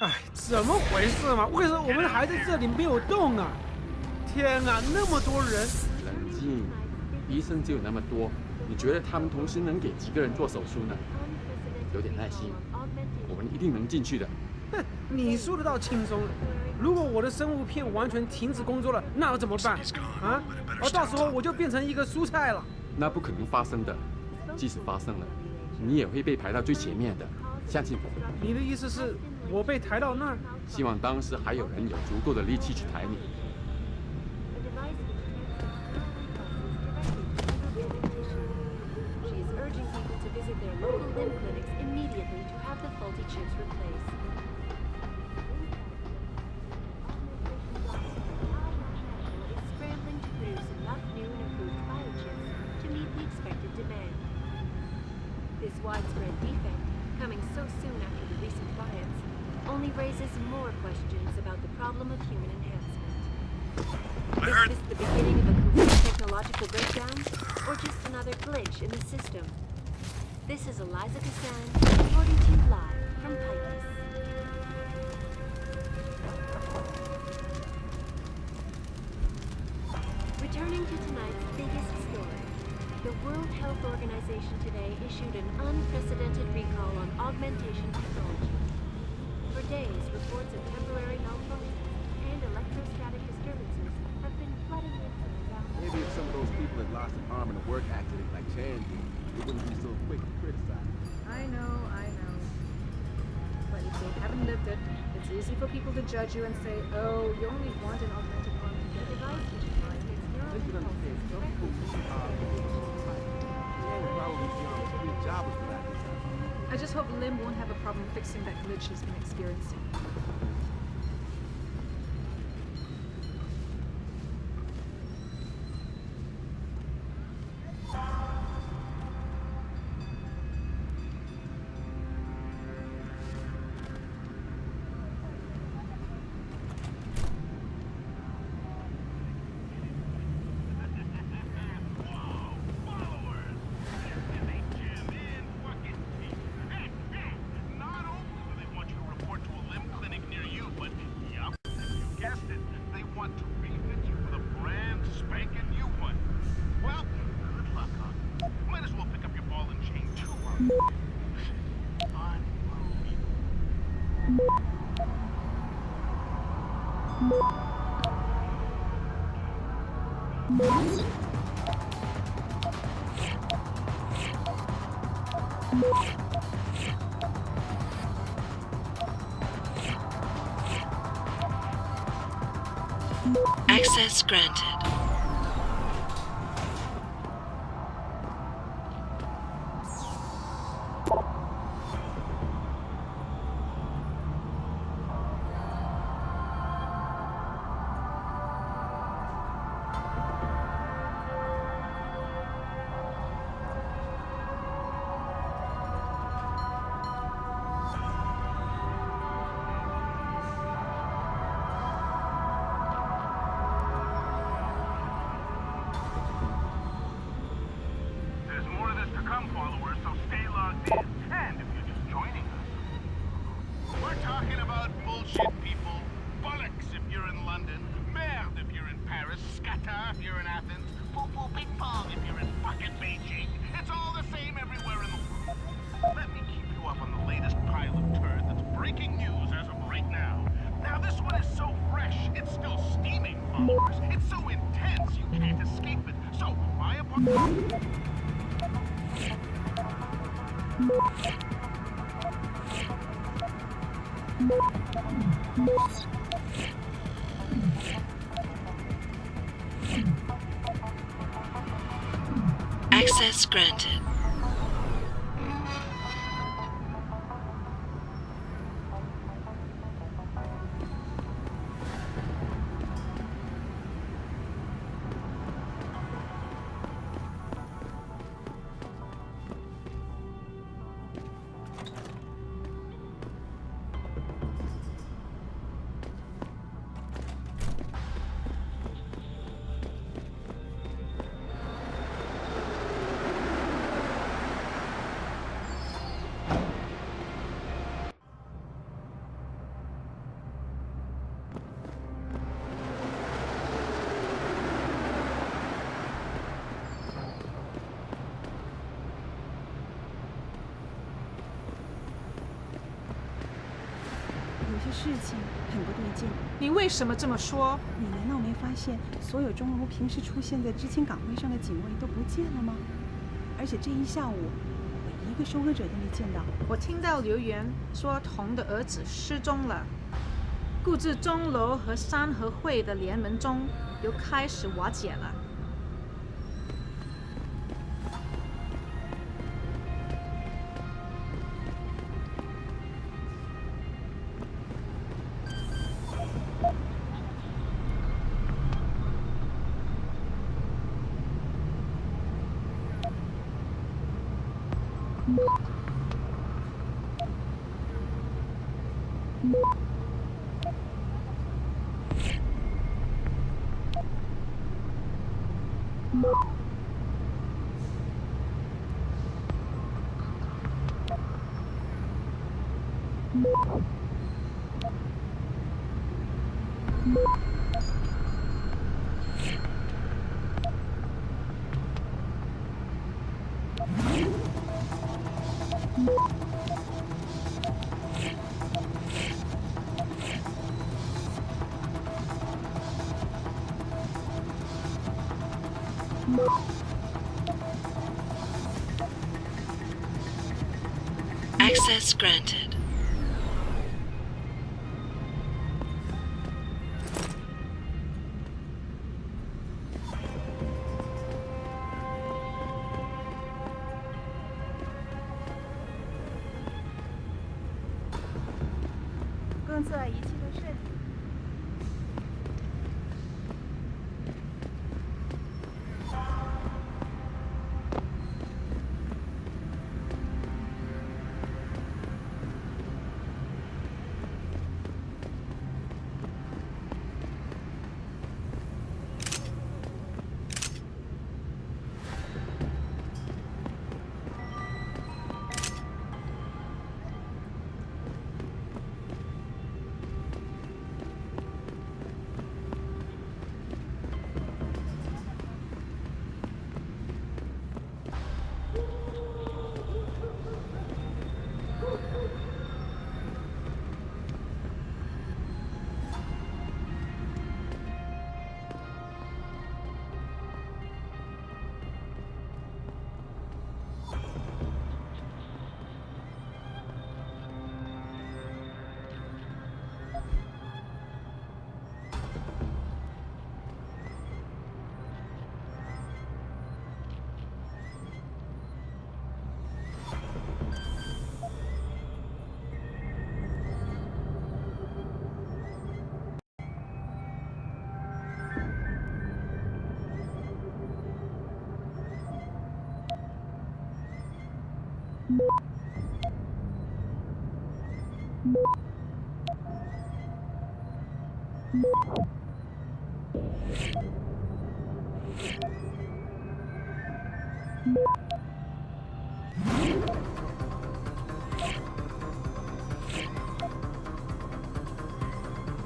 哎，怎么回事嘛？为什么我们还在这里没有动啊？天啊，那么多人！冷静，医生只有那么多，你觉得他们同时能给几个人做手术呢？有点耐心，我们一定能进去的。哼，你说得倒轻松了。如果我的生物片完全停止工作了，那要怎么办啊？到时候我就变成一个蔬菜了。那不可能发生的，即使发生了，你也会被排到最前面的，相信我。你的意思是我被抬到那儿？希望当时还有人有足够的力气去抬你。This widespread defect, coming so soon after the recent riots, only raises more questions about the problem of human enhancement. Is this the beginning of a complete technological breakdown, or just another glitch in the system? This is Eliza Cassan, reporting to you live from Pipes. Returning to tonight's biggest story. The World Health Organization today issued an unprecedented recall on augmentation technology. For days, reports of temporary malfunctions and electrostatic disturbances have been flooding in from around the Maybe if some of those people had lost an arm in a work accident like Chan did, they wouldn't be so quick to criticize. I know. But if they haven't lived it, it's easy for people to judge you and say, oh, you only want an augmented arm to get it right, which is fine. They should understand some people probably be jobless for that. I just hope Lim won't have a problem fixing that glitch he's been experiencing. Access granted. It's so intense, you can't escape it. So, my Access granted. 些事情很不对劲。你为什么这么说？你难道没发现，所有钟楼平时出现在执勤岗位上的警卫都不见了吗？而且这一下午，我一个收割者都没见到。我听到留言说童的儿子失踪了，估计钟楼和山和会的联盟中又开始瓦解了。Access granted. “公测仪器都顺利。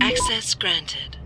”Access granted.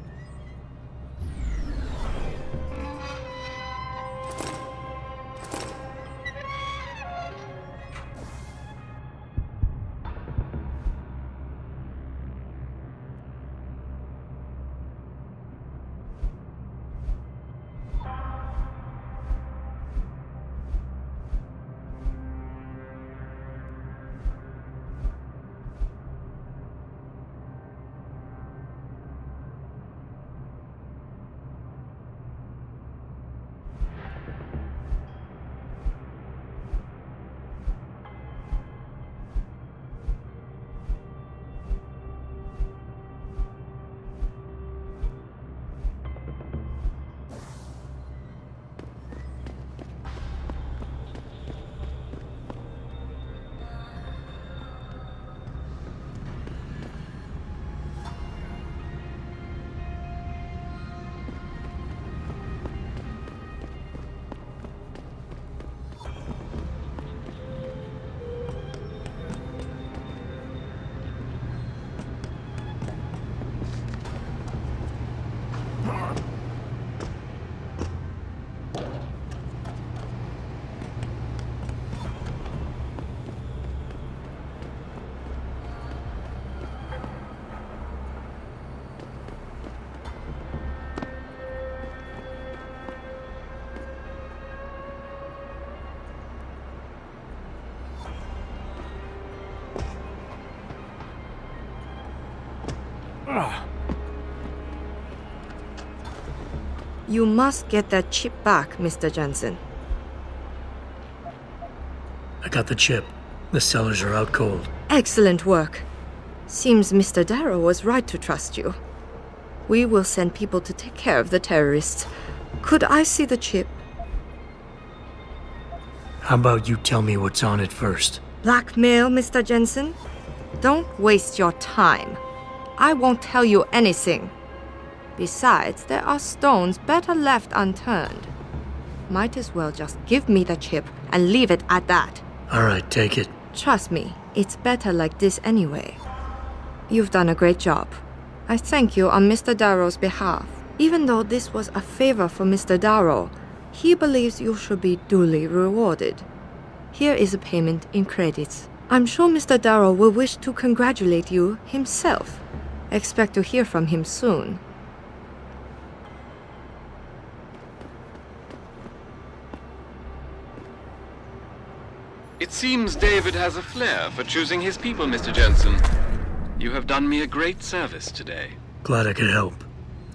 You must get that chip back, Mr. Jensen. I got the chip. The sellers are out cold. Excellent work. Seems Mr. Darrow was right to trust you. We will send people to take care of the terrorists. Could I see the chip? How about you tell me what's on it first? Blackmail, Mr. Jensen? Don't waste your time. I won't tell you anything. Besides, there are stones better left unturned. Might as well just give me the chip and leave it at that. All right, take it. Trust me, it's better like this anyway. You've done a great job. I thank you on Mr. Darrow's behalf. Even though this was a favor for Mr. Darrow, he believes you should be duly rewarded. Here is a payment in credits. I'm sure Mr. Darrow will wish to congratulate you himself. Expect to hear from him soon. It seems David has a flair for choosing his people, Mr. Jensen. You have done me a great service today. Glad I could help.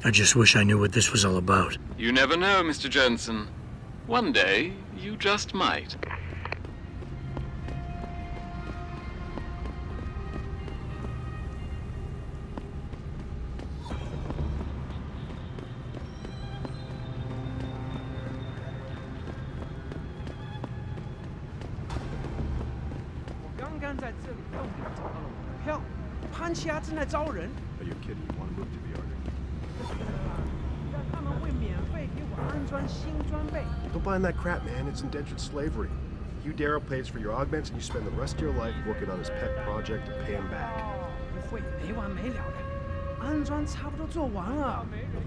I just wish I knew what this was all about. You never know, Mr. Jensen. One day, you just might. Are you kidding? You want to move to the Arctic? Don't buy in that crap, man. It's indentured slavery. Hugh Darrow pays for your augments, and you spend the rest of your life working on his pet project to pay him back. The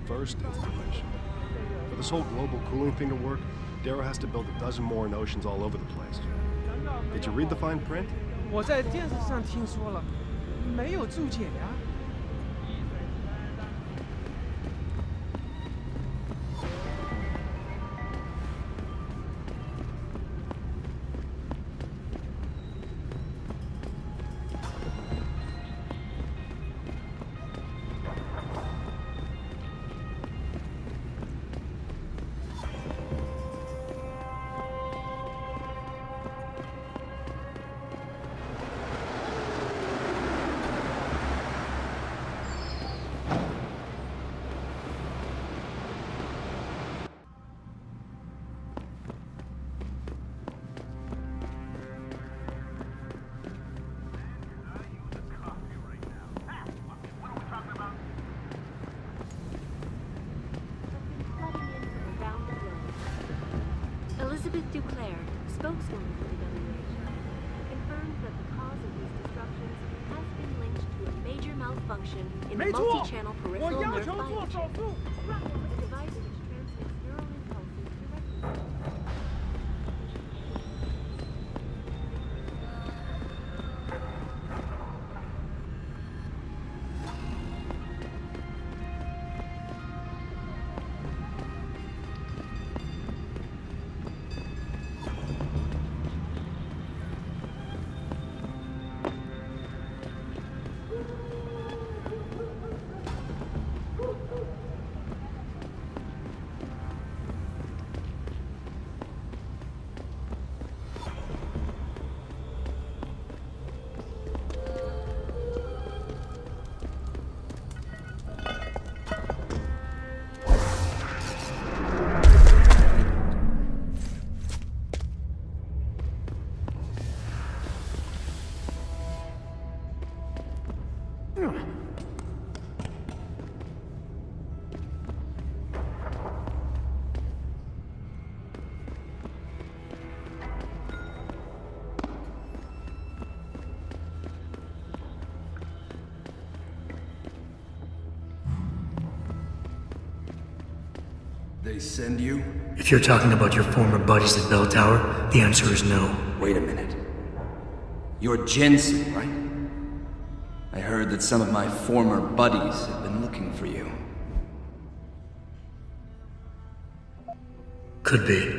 first installation. For this whole global cooling thing to work, Darrow has to build a dozen more in oceans all over the place. Did you read the fine print? 我在电视上听说了，没有注解呀。Elizabeth Duclair, spokeswoman for the WHO, confirmed that the cause of these disruptions has been linked to a major malfunction in the multi-channel peripheral nerve biochip. A device which transmits neural impulses directly. They send you? If you're talking about your former buddies at Bell Tower, the answer is no. Wait a minute. You're Jensen, right? I heard that some of my former buddies have been looking for you. Could be.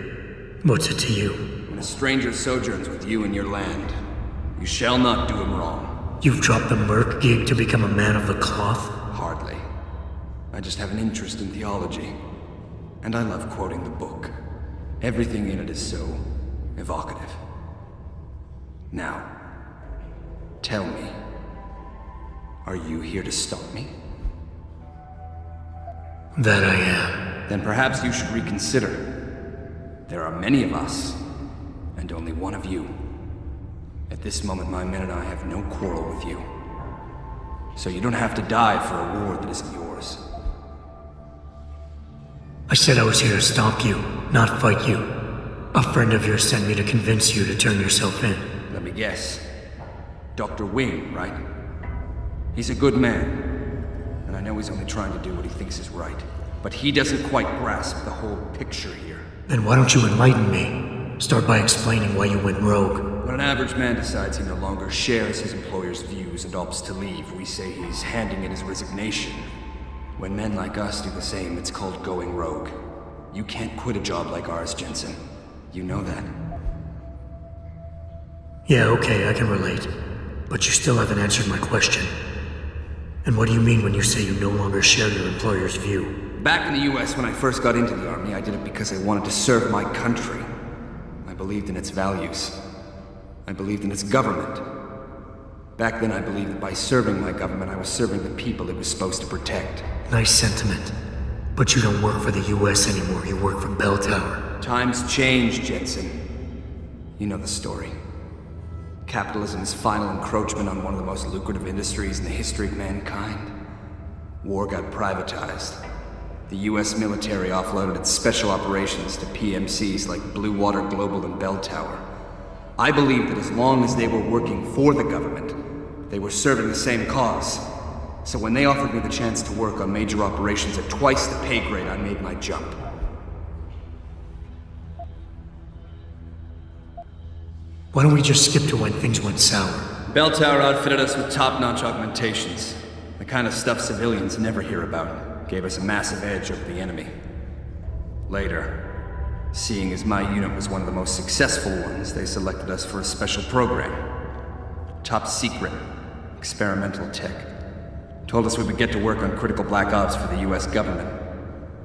What's it to you? When a stranger sojourns with you in your land, you shall not do him wrong. You've dropped the merc gig to become a man of the cloth? Hardly. I just have an interest in theology. And I love quoting the book. Everything in it is so evocative. Now, tell me, are you here to stop me? That I am. Then perhaps you should reconsider. There are many of us, and only one of you. At this moment, my men and I have no quarrel with you. So you don't have to die for a war that isn't yours. I said I was here to stop you, not fight you. A friend of yours sent me to convince you to turn yourself in. Let me guess. Dr. Wing, right? He's a good man. And I know he's only trying to do what he thinks is right. But he doesn't quite grasp the whole picture here. Then why don't you enlighten me? Start by explaining why you went rogue. When an average man decides he no longer shares his employer's views and opts to leave, we say he's handing in his resignation. When men like us do the same, it's called going rogue. You can't quit a job like ours, Jensen. You know that. Yeah, okay, I can relate. But you still haven't answered my question. And what do you mean when you say you no longer share your employer's view? Back in the US, when I first got into the Army, I did it because I wanted to serve my country. I believed in its values. I believed in its government. Back then, I believed that by serving my government, I was serving the people it was supposed to protect. Nice sentiment. But you don't work for the US anymore, you work for Bell Tower. Times change, Jensen. You know the story. Capitalism's final encroachment on one of the most lucrative industries in the history of mankind. War got privatized. The US military offloaded its special operations to PMCs like Blue Water Global and Bell Tower. I believed that as long as they were working for the government, they were serving the same cause. So when they offered me the chance to work on major operations at twice the pay grade, I made my jump. Why don't we just skip to when things went sour? Bell Tower outfitted us with top-notch augmentations. The kind of stuff civilians never hear about. Gave us a massive edge over the enemy. Later, seeing as my unit was one of the most successful ones, they selected us for a special program. Top secret, experimental tech. Told us we would get to work on critical black ops for the US government.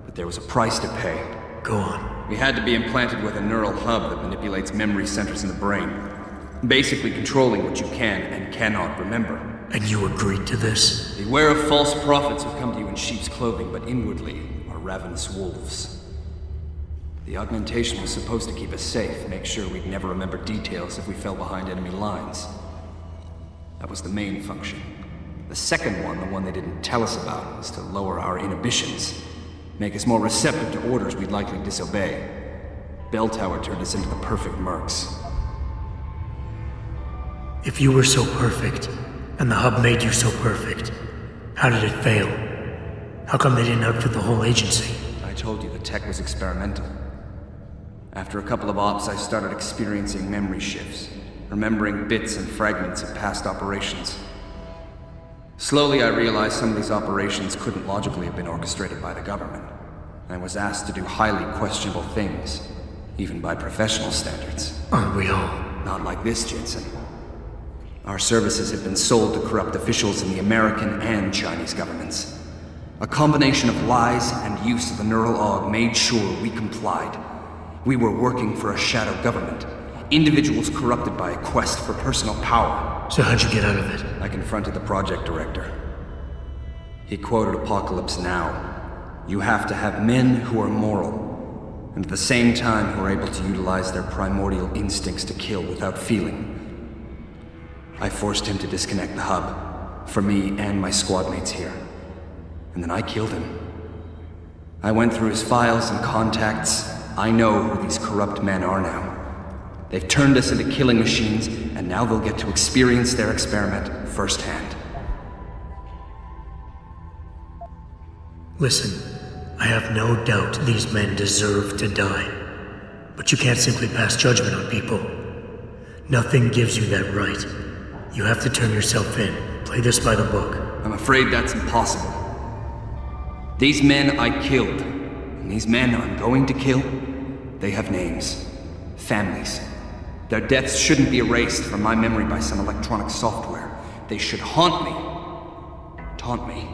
But there was a price to pay. Go on. We had to be implanted with a neural hub that manipulates memory centers in the brain. Basically controlling what you can and cannot remember. And you agreed to this? Beware of false prophets who come to you in sheep's clothing, but inwardly are ravenous wolves. The augmentation was supposed to keep us safe, make sure we'd never remember details if we fell behind enemy lines. That was the main function. The second one, the one they didn't tell us about, was to lower our inhibitions. Make us more receptive to orders we'd likely disobey. Bell Tower turned us into the perfect mercs. If you were so perfect, and the hub made you so perfect, how did it fail? How come they didn't outfit the whole agency? I told you the tech was experimental. After a couple of ops, I started experiencing memory shifts, remembering bits and fragments of past operations. Slowly, I realized some of these operations couldn't logically have been orchestrated by the government. I was asked to do highly questionable things, even by professional standards. Aren't we all? Not like this, Jensen. Our services have been sold to corrupt officials in the American and Chinese governments. A combination of lies and use of the neural aug made sure we complied. We were working for a shadow government. Individuals corrupted by a quest for personal power. So how'd you get out of it? I confronted the project director. He quoted Apocalypse Now. You have to have men who are moral, and at the same time who are able to utilize their primordial instincts to kill without feeling. I forced him to disconnect the hub, for me and my squad mates here. And then I killed him. I went through his files and contacts. I know who these corrupt men are now. They've turned us into killing machines, and now they'll get to experience their experiment firsthand. Listen, I have no doubt these men deserve to die. But you can't simply pass judgment on people. Nothing gives you that right. You have to turn yourself in. Play this by the book. I'm afraid that's impossible. These men I killed, and these men I'm going to kill, they have names, families. Their deaths shouldn't be erased from my memory by some electronic software. They should haunt me, taunt me,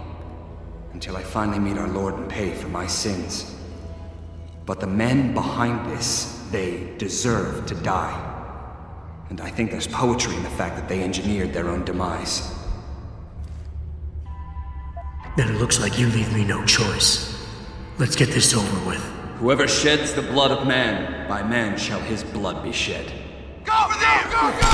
until I finally meet our Lord and pay for my sins. But the men behind this, they deserve to die. And I think there's poetry in the fact that they engineered their own demise. Then it looks like you leave me no choice. Let's get this over with. Whoever sheds the blood of man, by man shall his blood be shed. Go for there! Go, go!